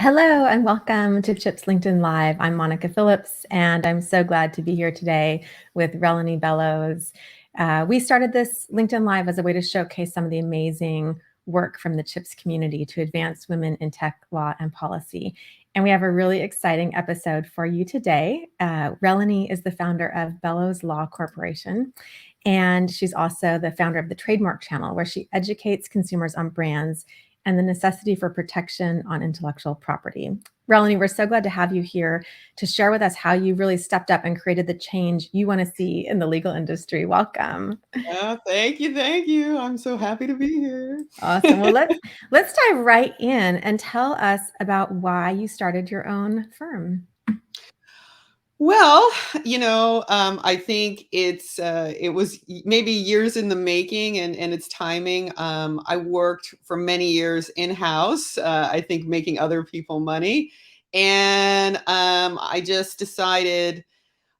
Hello and welcome to ChIPs LinkedIn Live. I'm Monica Phillips, and I'm so glad to be here today with Relani Belous. We started this LinkedIn Live as a way to showcase some of the amazing work from the ChIPs community to advance women in tech, law, and policy. And we have a really exciting episode for you today. Relani is the founder of Belous Law Corporation, and she's also the founder of the Trademark channel, where she educates consumers on brands and the necessity for protection on intellectual property. Relani, we're so glad to have you here to share with us how you really stepped up and created the change you want to see in the legal industry. Welcome. Thank you, thank you. I'm so happy to be here. Awesome. Well, let's dive right in and tell us about why you started your own firm. Well, I think it was maybe years in the making and its timing. I worked for many years in-house, I think making other people money. And I just decided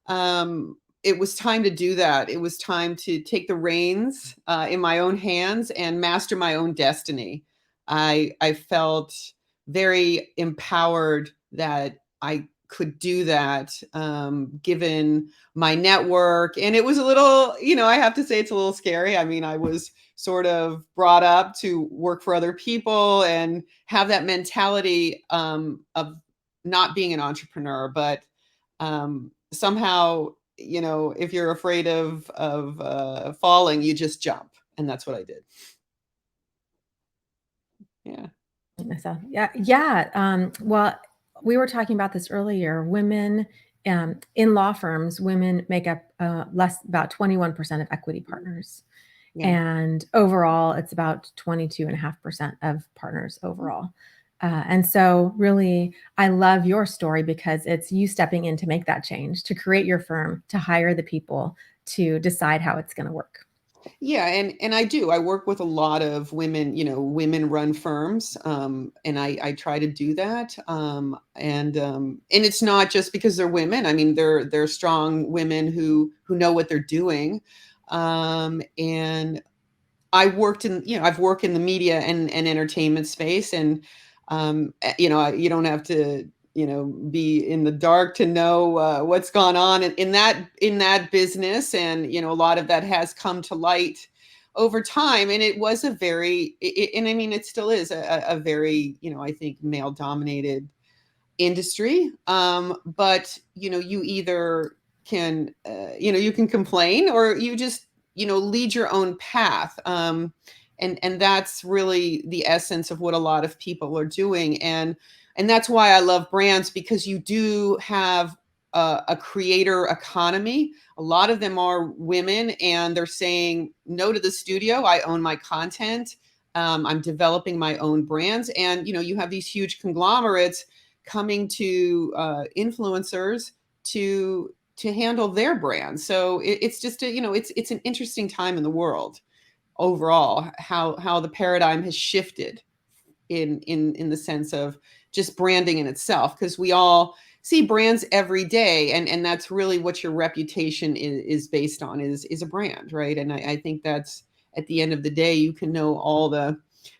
it was time to do that. It was time to take the reins in my own hands and master my own destiny. I felt very empowered that I could do that, given my network. And it was a little, I have to say it's a little scary. I mean, I was sort of brought up to work for other people and have that mentality of not being an entrepreneur, but somehow, if you're afraid of falling, you just jump, and that's what I did. Yeah. So, yeah. Well, we were talking about this earlier. Women in law firms, women make up about 21% of equity partners. Yeah. And overall, it's about 22.5% of partners overall. And so really, I love your story because it's you stepping in to make that change, to create your firm, to hire the people, to decide how it's going to work. Yeah, and I work with a lot of women, women run firms, and I try to do that, and it's not just because they're women. I mean, they're strong women who know what they're doing, and I've worked in the media and entertainment space, and you don't have to be in the dark to know what's gone on in that business, and a lot of that has come to light over time, and it was a very and I mean it still is a very I think male dominated industry, but you either can you can complain or you just lead your own path, and that's really the essence of what a lot of people are doing, and that's why I love brands, because you do have a creator economy. A lot of them are women, and they're saying no to the studio. I own my content. I'm developing my own brands, and you have these huge conglomerates coming to influencers to handle their brand. So it's just it's an interesting time in the world overall, how the paradigm has shifted in the sense of just branding in itself, because we all see brands every day, and that's really what your reputation is based on, is a brand, right? And I think that's, at the end of the day, you can know all the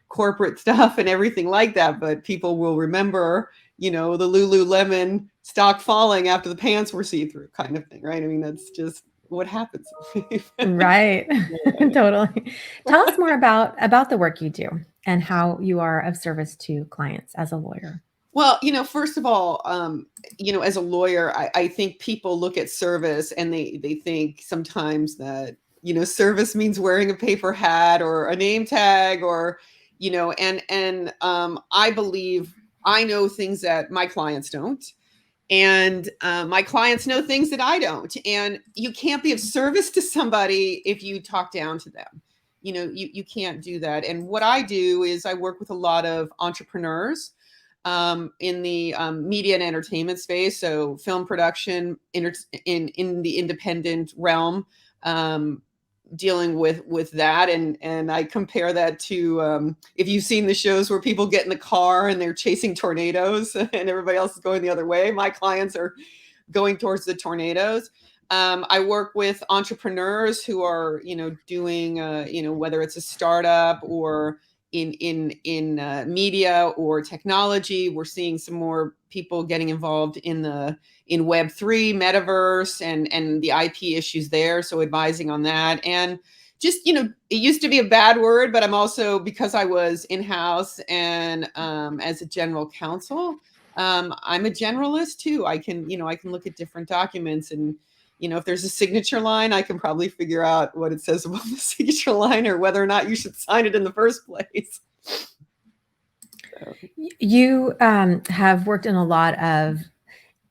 corporate stuff and everything like that, but people will remember the Lululemon stock falling after the pants were see-through kind of thing, right? I mean, that's just what happens. Right. Totally. Tell us more about the work you do and how you are of service to clients as a lawyer. Well, first of all, as a lawyer, I think people look at service and they think sometimes that, service means wearing a paper hat or a name tag, or, and I believe I know things that my clients don't. And my clients know things that I don't. And you can't be of service to somebody if you talk down to them. You can't do that. And what I do is I work with a lot of entrepreneurs in the media and entertainment space, so film production, in the independent realm, dealing with that, and I compare that to if you've seen the shows where people get in the car and they're chasing tornadoes and everybody else is going the other way. My clients are going towards the tornadoes. I work with entrepreneurs who are doing whether it's a startup or in media or technology. We're seeing some more people getting involved in Web3, metaverse, and the IP issues there. So advising on that. And just, it used to be a bad word, but I'm also, because I was in-house and as a general counsel, I'm a generalist too. I can look at different documents, and if there's a signature line, I can probably figure out what it says above the signature line, or whether or not you should sign it in the first place. So. You have worked in a lot of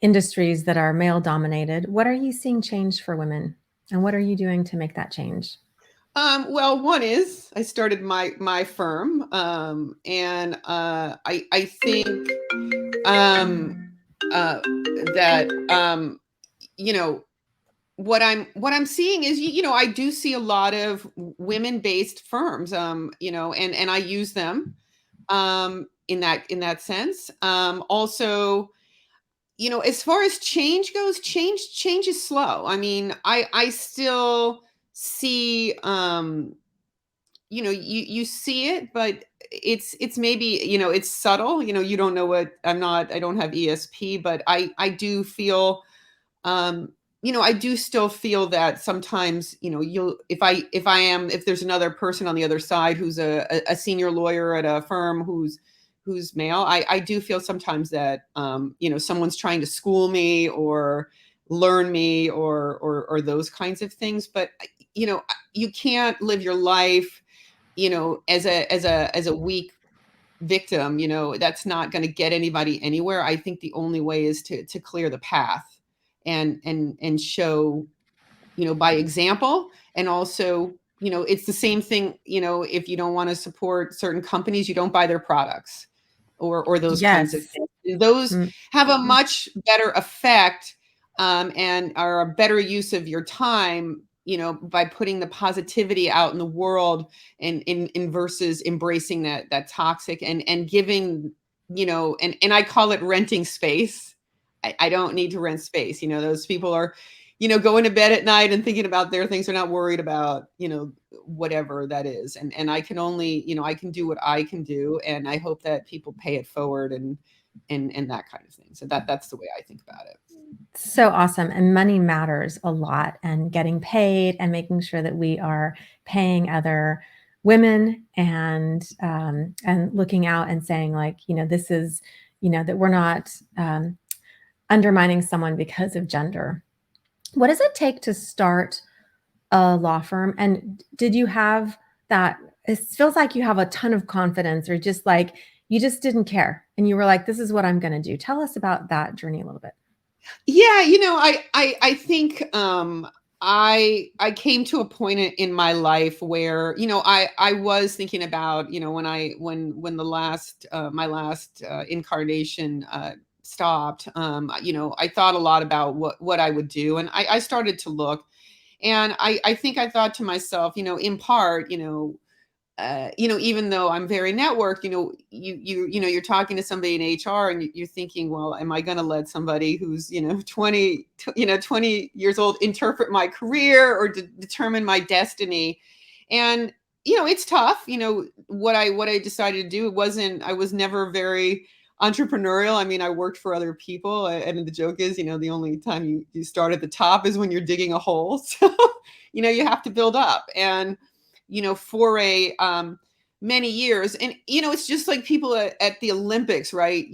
industries that are male dominated. What are you seeing change for women, and what are you doing to make that change? Well, one is I started my firm, and I think that what I'm seeing is, I do see a lot of women-based firms, and I use them in that sense. Also, as far as change goes, change is slow. I mean, I still see, you see it, but it's maybe, it's subtle. You don't know what I don't have ESP, but I do feel, I do still feel that sometimes, if there's another person on the other side who's a senior lawyer at a firm who's male, I do feel sometimes that, someone's trying to school me or learn me, or those kinds of things. But, you can't live your life, as a weak victim. That's not going to get anybody anywhere. I think the only way is to clear the path and show, by example. And also, it's the same thing, if you don't want to support certain companies, you don't buy their products, or those kinds of Yes. things. Those Mm, have a much better effect, and are a better use of your time, by putting the positivity out in the world, and in versus embracing that toxic, and giving, and I call it renting space. I don't need to rent space. Those people are, going to bed at night and thinking about their things. They're not worried about, whatever that is. And I can only, I can do what I can do. And I hope that people pay it forward, and that kind of thing. So that's the way I think about it. so awesome. And money matters a lot, and getting paid and making sure that we are paying other women, and looking out and saying, like, this is, that we're not undermining someone because of gender. What does it take to start a law firm? And did you have that? It feels like you have a ton of confidence, or just like you just didn't care and you were like, this is what I'm going to do. Tell us about that journey a little bit. Yeah, I think, I came to a point in my life where, I was thinking about, when the last my last incarnation stopped. I thought a lot about what I would do, and I started to look, and I think I thought to myself, in part, even though I'm very networked, you're talking to somebody in HR, and you're thinking, well, am I going to let somebody who's, 20 years old interpret my career, or determine my destiny? And, it's tough. What I decided to do, I was never very entrepreneurial. I mean, I worked for other people, and the joke is, the only time you start at the top is when you're digging a hole. So, you have to build up. And, for many years. And, it's just like people at the Olympics, right?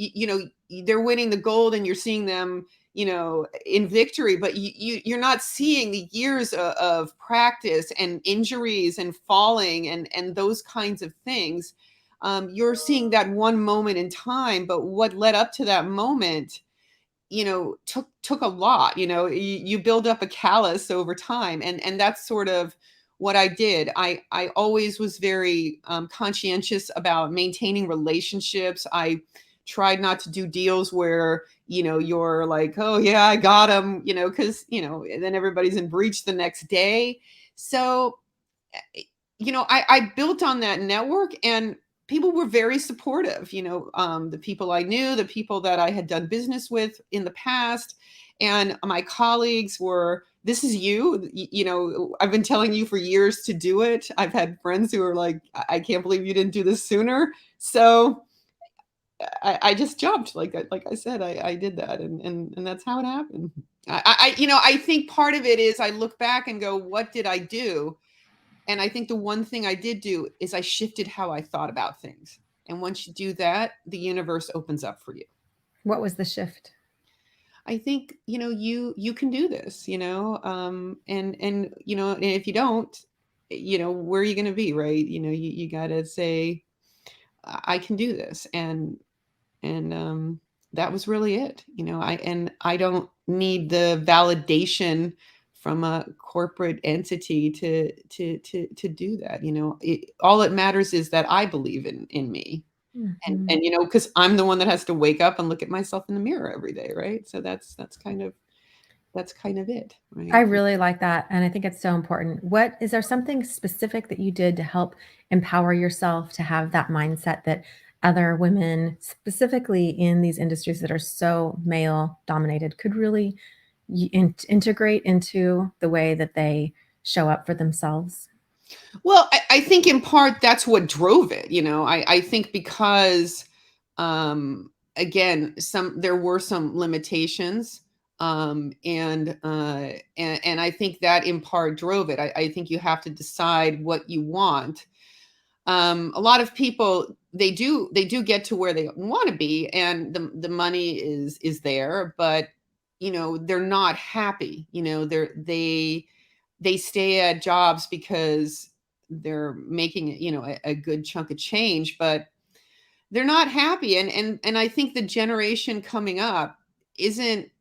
They're winning the gold, and you're seeing them, in victory, but you're not seeing the years of practice, and injuries, and falling, and those kinds of things. You're seeing that one moment in time, but what led up to that moment, took a lot. You build up a callus over time, and that's sort of what I did. I always was very conscientious about maintaining relationships. I tried not to do deals where, you're like, oh yeah, I got him, because, then everybody's in breach the next day. So, I built on that network, and people were very supportive. The people I knew, the people that I had done business with in the past, and my colleagues were, this is you. You know, I've been telling you for years to do it. I've had friends who are like, I can't believe you didn't do this sooner. So I just jumped. Like I said, I did that, and that's how it happened. You know, I think part of it is I look back and go, what did I do? And I think the one thing I did do is I shifted how I thought about things. And once you do that, the universe opens up for you. What was the shift? I think, you know, you can do this, you know, and you know, and if you don't, you know, where are you going to be, right? You know, you got to say, I can do this, and that was really it. You know, I don't need the validation from a corporate entity to do that. You know, all it matters is that I believe in me. Mm-hmm. And you know, because I'm the one that has to wake up and look at myself in the mirror every day, right? So that's kind of it, I right? really like that. And I think it's so important. What is there something specific that you did to help empower yourself to have that mindset that other women, specifically in these industries that are so male dominated, could really integrate into the way that they show up for themselves? Well, I think in part that's what drove it. You know, I think because again, there were some limitations. And I think that in part drove it. I think you have to decide what you want. A lot of people, they do get to where they want to be, and the money is there, but you know, they're not happy. You know, they stay at jobs because they're making, you know, a good chunk of change, but they're not happy. And I think the generation coming up isn't,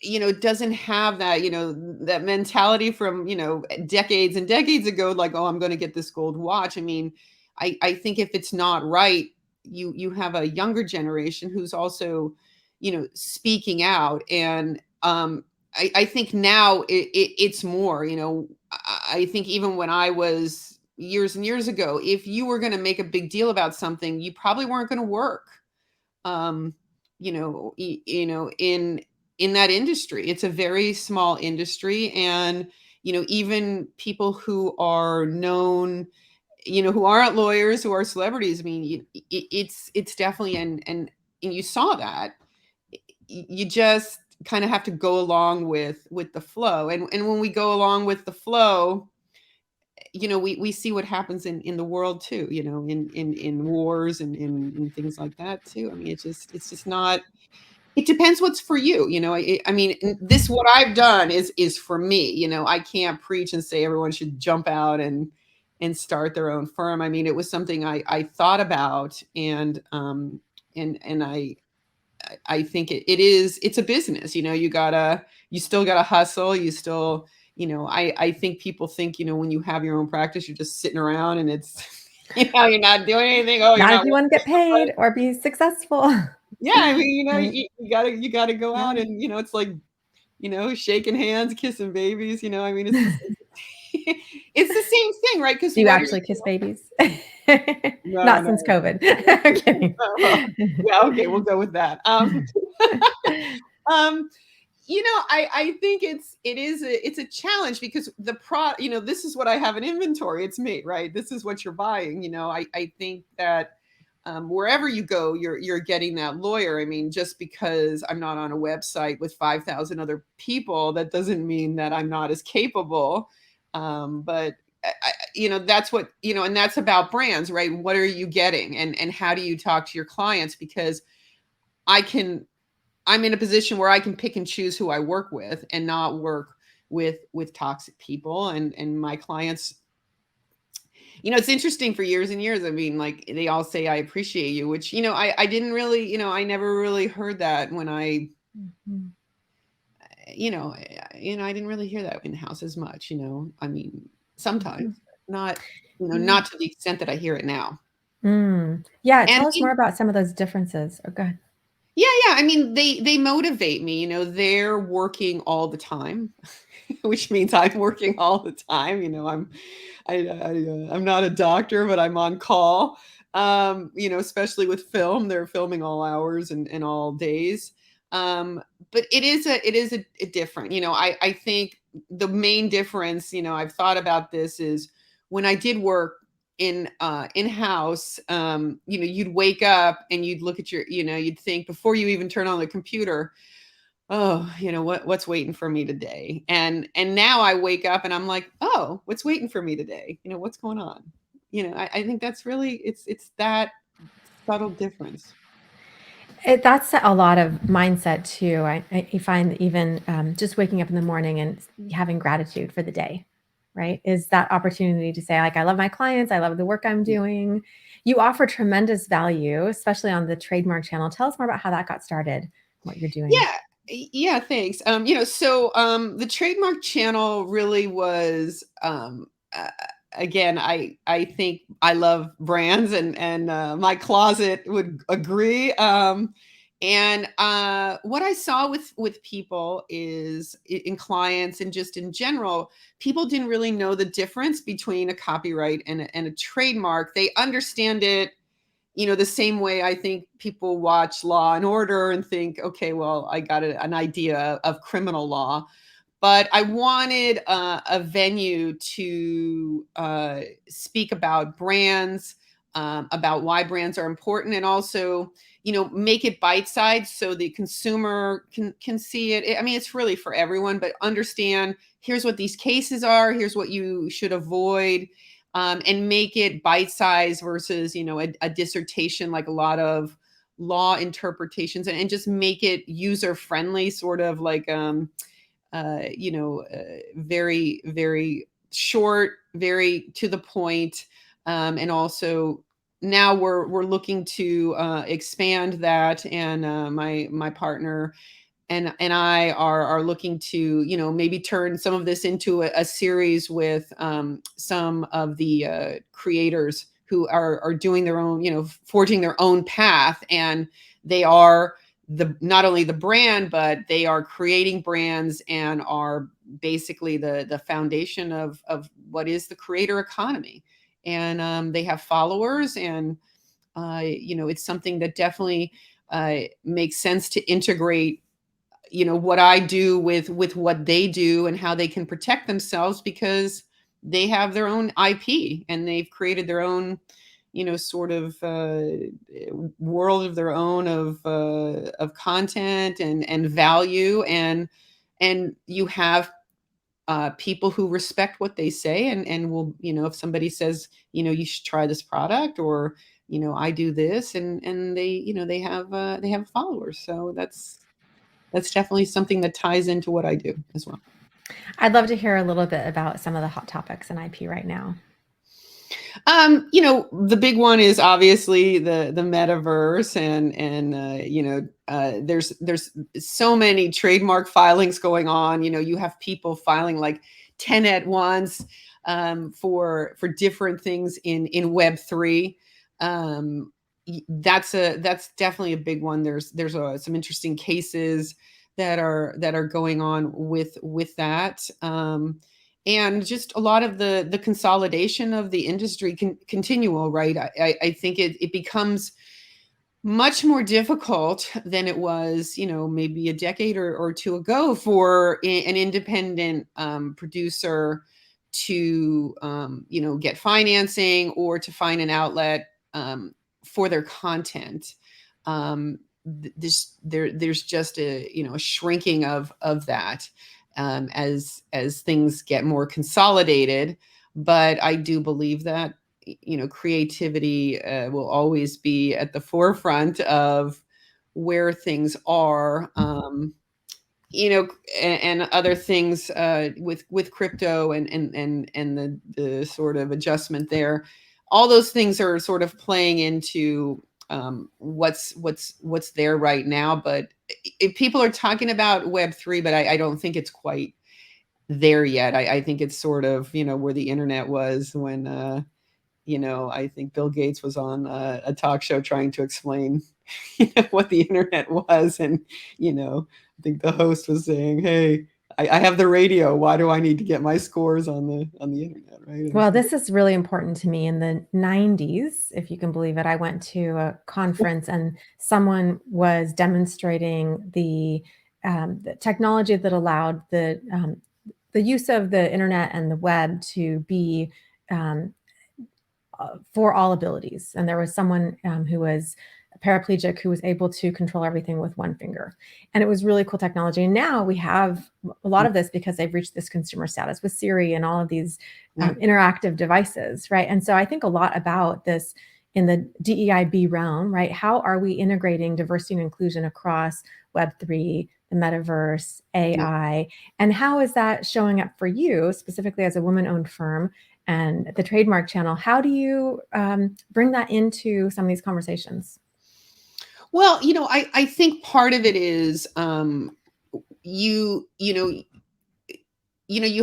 you know, doesn't have that, you know, that mentality from, you know, decades and decades ago, like, oh, I'm going to get this gold watch. I mean, I think if it's not right, you have a younger generation who's also, you know, speaking out. And I think now it's more, you know, I think even when I was years and years ago, if you were going to make a big deal about something, you probably weren't going to work. Um, you know, you know, in that industry, it's a very small industry, and you know, even people who are known, you know, who aren't lawyers, who are celebrities. I mean, it's definitely, and you saw that. You just kind of have to go along with the flow, and when we go along with the flow, you know, we see what happens in the world too, you know, in wars and in things like that too. I mean, it's just not, it depends what's for you, you know. I mean, this, what I've done is for me, you know. I can't preach and say everyone should jump out and start their own firm. I mean, it was something I thought about, and I think it's a business, you know. You still gotta hustle. You still, you know, I think people think, you know, when you have your own practice, you're just sitting around and it's, you know, you're not doing anything. Oh, you're Not if not you want to get paid or be successful. yeah, I mean, you know, Right. you gotta go Yeah. out and, you know, it's like, you know, shaking hands, kissing babies, you know. I mean, it's the same thing, right? Because Do you what are actually kiss babies? no, Not no. since COVID. I'm kidding. Yeah, okay, we'll go with that. Um, you know, I think it's a challenge because you know, this is what I have in inventory. It's me, right? This is what you're buying. You know, I think that wherever you go, you're getting that lawyer. I mean, just because I'm not on a website with 5,000 other people, that doesn't mean that I'm not as capable. But you know, that's what, you know, and that's about brands, right? What are you getting, and how do you talk to your clients? Because I can I'm in a position where I can pick and choose who I work with and not work with toxic people, and my clients, you know, it's interesting. For years and years, I mean, like, they all say I appreciate you, which, you know, I didn't really, you know, I never really heard that when I, Mhm. I didn't really hear that in the house as much, you know. I mean, sometimes, Mhm. not, you know, Yeah. not to the extent that I hear it now. Yeah, And tell us more about some of those differences. Oh, go ahead. yeah, I mean, they motivate me, you know. They're working all the time, which means I'm working all the time. You know, I'm not a doctor, but I'm on call. You know, especially with film, they're filming all hours and all days. But it is a different. You know, I think the main difference, I've thought about this, is when I did work in-house, you'd wake up and you'd look at you'd think before you even turn on the computer, oh, what's waiting for me today? And now I wake up and I'm like, oh, what's waiting for me today? What's going on? I think that's really, it's that subtle difference. That's a lot of mindset too. I find that even just waking up in the morning and having gratitude for the day, right, is that opportunity to say, like, I love my clients, I love the work I'm doing. You offer tremendous value, especially on the Trademark channel. Tell us more about how that got started, what you're doing. Yeah, thanks. The Trademark channel really was, again, I think I love brands, and my closet would agree. And what I saw with people is, in clients and just in general, people didn't really know the difference between a copyright and a trademark. They understand it, the same way I think people watch Law and Order and think, okay, well, I got an idea of criminal law. But I wanted a venue to speak about brands, about why brands are important, and also, make it bite-sized so the consumer can see it. I mean, it's really for everyone, but understand, here's what these cases are, here's what you should avoid, and make it bite-sized versus, a dissertation, like a lot of law interpretations, and just make it user-friendly, sort of like, very, very short, very to the point. And also, now we're looking to expand that, and my partner and I are looking to, maybe turn some of this into a series with some of the creators who are doing their own, forging their own path, and they are not only the brand, but they are creating brands and are basically the foundation of what is the creator economy. And they have followers, and it's something that definitely makes sense to integrate, what I do with what they do and how they can protect themselves, because they have their own IP and they've created their own, sort of world of their own of content and value, and you have people who respect what they say, and will, if somebody says, you should try this product, or, I do this, and they, they have followers. So that's definitely something that ties into what I do as well. I'd love to hear a little bit about some of the hot topics in IP right now. The big one is obviously the metaverse, and there's so many trademark filings going on. You have people filing like 10 at once, for different things in Web3. That's definitely a big one. There's some interesting cases that are going on with that. And just a lot of the consolidation of the industry continual, right? I think it becomes much more difficult than it was, maybe a decade or two ago, for an independent producer to, get financing, or to find an outlet for their content. There's just a shrinking of that, as things get more consolidated. But I do believe that, creativity will always be at the forefront of where things are. And other things with crypto, and the sort of adjustment there. All those things are sort of playing into what's there right now. But if people are talking about Web3, but I don't think it's quite there yet. I think it's sort of, where the internet was when, I think Bill Gates was on a talk show trying to explain, what the internet was. And, I think the host was saying, hey, I have the radio. Why do I need to get my scores on the internet, right? Well, this is really important to me. In the 90s, if you can believe it, I went to a conference and someone was demonstrating the technology that allowed the the use of the internet and the web to be um, for all abilities. And there was someone who was paraplegic who was able to control everything with one finger. And it was really cool technology. And now we have a lot of this because they've reached this consumer status with Siri and all of these interactive devices, right? And so I think a lot about this in the DEIB realm, right? How are we integrating diversity and inclusion across Web3, the metaverse, AI, and how is that showing up for you specifically as a woman-owned firm and the Trademark channel? How do you bring that into some of these conversations? Well, I think part of it is you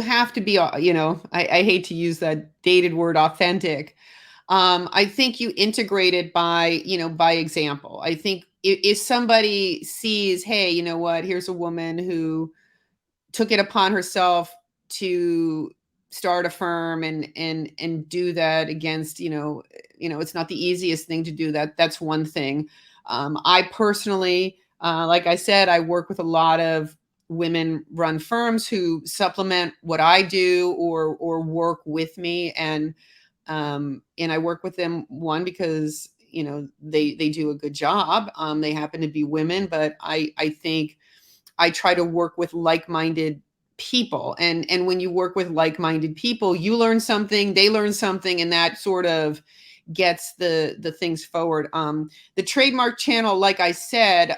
have to be, I hate to use that dated word, authentic. I think you integrate it by example. I think if somebody sees, hey, you know what, here's a woman who took it upon herself to start a firm and do that against, it's not the easiest thing to do that. That's one thing. I personally, like I said, I work with a lot of women run firms who supplement what I do or work with me. And I work with them, one, because, they do a good job. They happen to be women, but I think I try to work with like-minded people. And when you work with like-minded people, you learn something, they learn something, and that sort of gets the things forward. The Trademark channel, like I said,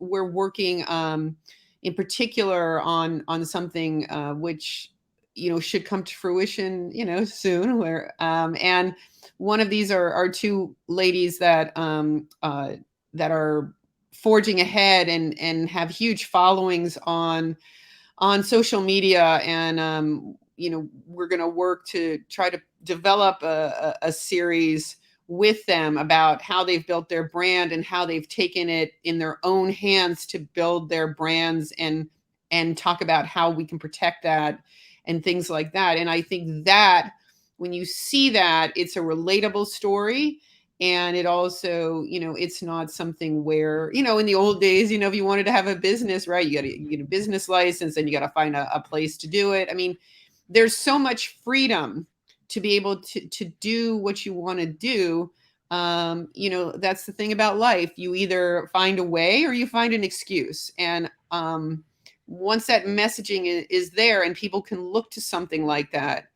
we're working in particular on something which should come to fruition soon. Where and one of these are two ladies that are forging ahead and have huge followings on social media. And we're going to work to try to develop a series with them about how they've built their brand and how they've taken it in their own hands to build their brands and talk about how we can protect that and things like that. And I think that when you see that, it's a relatable story. And it also, it's not something where, in the old days, if you wanted to have a business, right, you got to get a business license and you got to find a place to do it. I mean, there's so much freedom to be able to do what you want to do. That's the thing about life. You either find a way or you find an excuse. And once that messaging is there and people can look to something like that,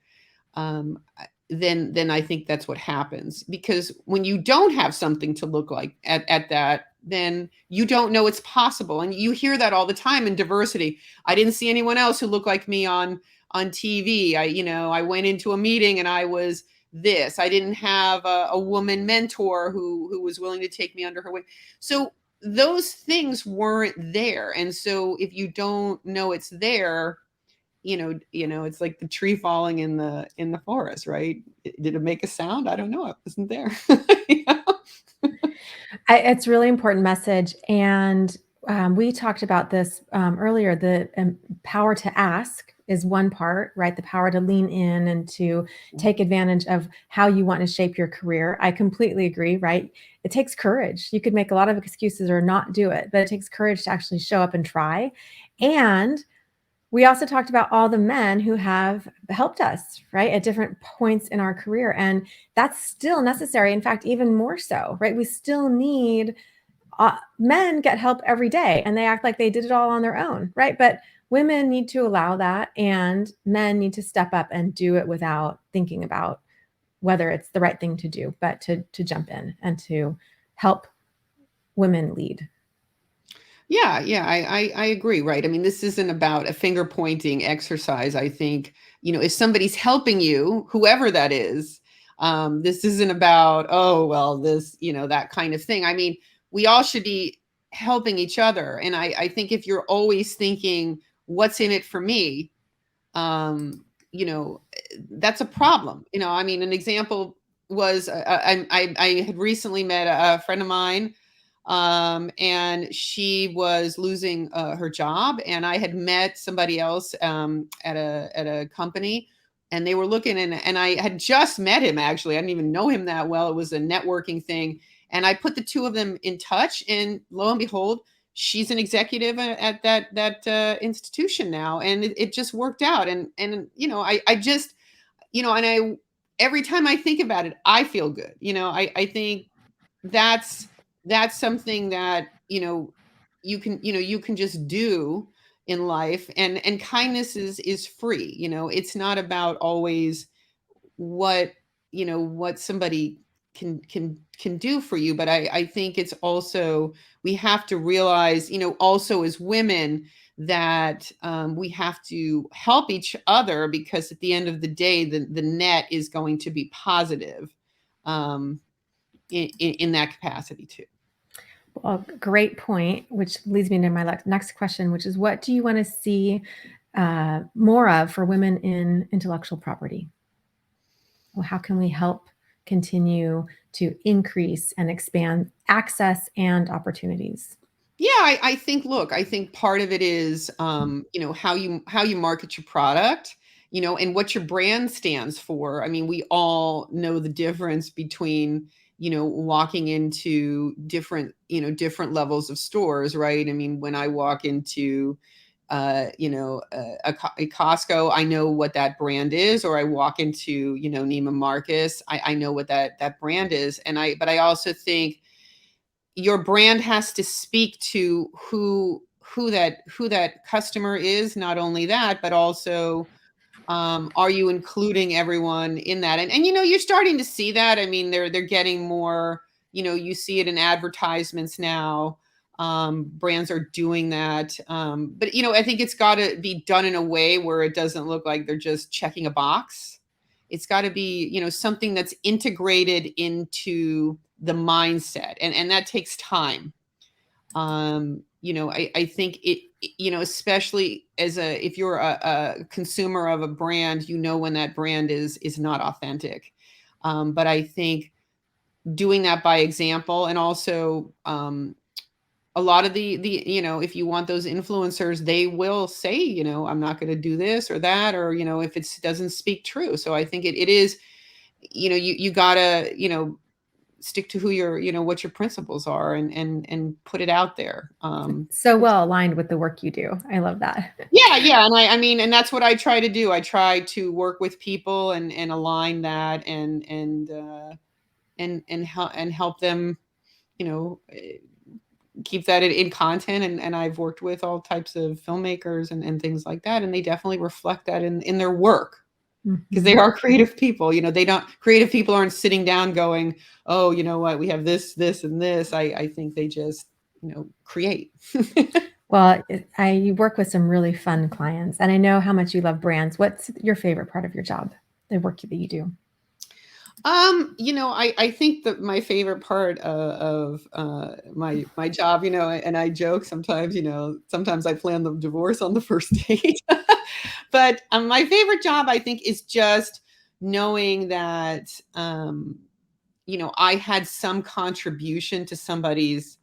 then I think that's what happens. Because when you don't have something to look like at that, then you don't know it's possible. And you hear that all the time in diversity. I didn't see anyone else who looked like me on TV. I went into a meeting and I was this. I didn't have a woman mentor who was willing to take me under her wing. So those things weren't there. And so if you don't know it's there, it's like the tree falling in the forest, right? Did it make a sound? I don't know. It wasn't there. It's a really important message. And we talked about this earlier. The power to ask is one part, right? The power to lean in and to take advantage of how you want to shape your career. I completely agree, right? It takes courage. You could make a lot of excuses or not do it, but it takes courage to actually show up and try. And we also talked about all the men who have helped us, right, at different points in our career. And that's still necessary. In fact, even more so, right? We still need men get help every day and they act like they did it all on their own, right? But women need to allow that and men need to step up and do it without thinking about whether it's the right thing to do, but to jump in and to help women lead. Yeah, I agree, right? I mean, this isn't about a finger pointing exercise. I think, if somebody's helping you, whoever that is, this isn't about, oh, well, this, that kind of thing. I mean, we all should be helping each other. And I think if you're always thinking, what's in it for me, you know, that's a problem. I mean, an example was I had recently met a friend of mine, and she was losing her job, and I had met somebody else at a company, and they were looking, and I had just met him actually. I didn't even know him that well. It was a networking thing, and I put the two of them in touch, and lo and behold, she's an executive at that institution now, and it just worked out. And I just, and I every time I think about it, I feel good. I think that's that's something that you can just do in life, and kindness is free. It's not about always what what somebody can do for you, but I think it's also, we have to realize, also as women, that we have to help each other, because at the end of the day, the net is going to be positive, um, in that capacity too. Well, great point, which leads me to my next question, which is, what do you want to see more of for women in intellectual property? Well, how can we help continue to increase and expand access and opportunities? Yeah, I think, look, I think part of it is, how you market your product, and what your brand stands for. I mean, we all know the difference between, walking into different levels of stores, right? I mean, when I walk into, a Costco, I know what that brand is, or I walk into, Neiman Marcus, I know what that brand is, but I also think your brand has to speak to who that customer is. Not only that, but also, are you including everyone in that? And you're starting to see that. I mean, they're getting more. You see it in advertisements now. Brands are doing that, but I think it's got to be done in a way where it doesn't look like they're just checking a box. It's got to be, something that's integrated into the mindset, and that takes time. I think especially if you're a consumer of a brand, when that brand is not authentic. But I think doing that by example, and also, a lot of the if you want those influencers, they will say, I'm not going to do this or that, or if it doesn't speak true. So I think it is, you gotta, stick to who your what your principles are, and put it out there. So well aligned with the work you do. I love that. Yeah, and I mean, and that's what I try to do. I try to work with people, and align that, and help them, you know keep that in content. And I've worked with all types of filmmakers, and things like that, and they definitely reflect that in their work, because they Mhm. are creative people. They don't creative people aren't sitting down going, oh, you know what, we have this and this. I think they just, create. Well, I work with some really fun clients, and I know how much you love brands. What's your favorite part of your job, the work that you do? I think that my favorite part of my job, and I joke sometimes, sometimes I plan the divorce on the first date. But my favorite job, I think, is just knowing that, I had some contribution to somebody's,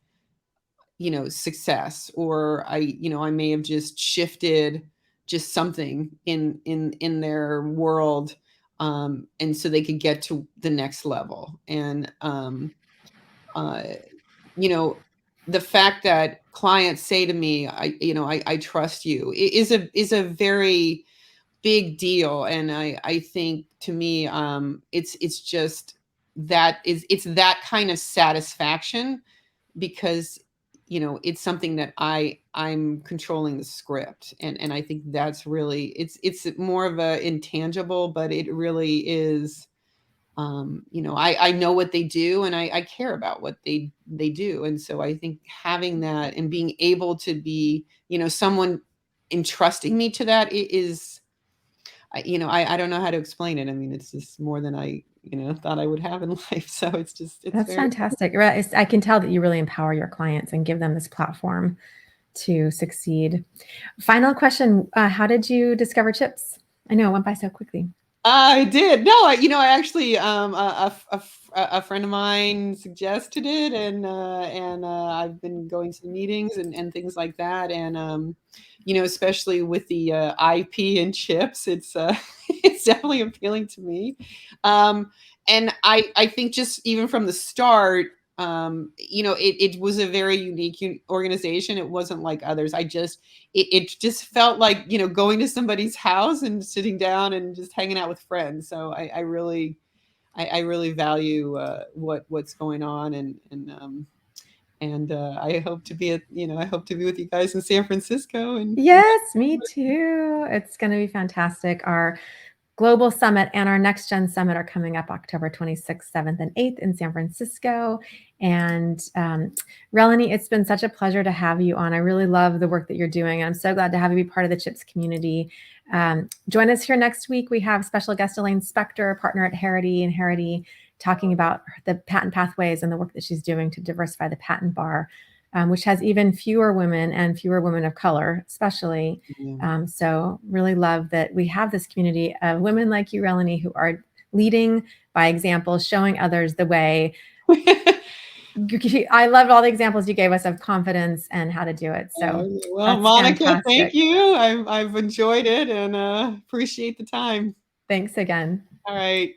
success, or I may have just shifted just something in their world, and so they could get to the next level. And uh, you know, the fact that clients say to me, I trust you, is a very big deal. And I think, to me, it's just it's that kind of satisfaction, because it's something that I'm controlling the script. And I think that's really, it's more of a intangible, but it really is. I know what they do, and I care about what they do. And so I think having that, and being able to be, someone entrusting me to that, is, I don't know how to explain it. I mean, it's just more than I, thought I would have in life. So it's That's very. fantastic. Right, I can tell that you really empower your clients and give them this platform to succeed. Final question, how did you discover ChIPs? I know it went by so quickly. I did. No, I actually, a friend of mine suggested it, and I've been going to the meetings, and things like that. And especially with the IP and chips, it's it's definitely appealing to me. And I think, just even from the start, it was a very unique organization. It wasn't like others. It just felt like, going to somebody's house and sitting down and just hanging out with friends. So I really value what's going on, and I hope to be I hope to be with you guys in San Francisco. And Yes, me too. It's going to be fantastic. Our Global Summit and our Next Gen Summit are coming up October 26th, 7th, and 8th in San Francisco. And Relani, it's been such a pleasure to have you on. I really love the work that you're doing. I'm so glad to have you be part of the ChIPs community. Join us here next week. We have special guest Elaine Spector, partner at Harity, and Harity talking about the patent pathways and the work that she's doing to diversify the patent bar. Which has even fewer women and fewer women of color, especially. So really love that we have this community of women like you, Relani, who are leading by example, showing others the way. I loved all the examples you gave us of confidence and how to do it. So well, Monica, fantastic. Thank you. I've enjoyed it, and appreciate the time. Thanks again. All right.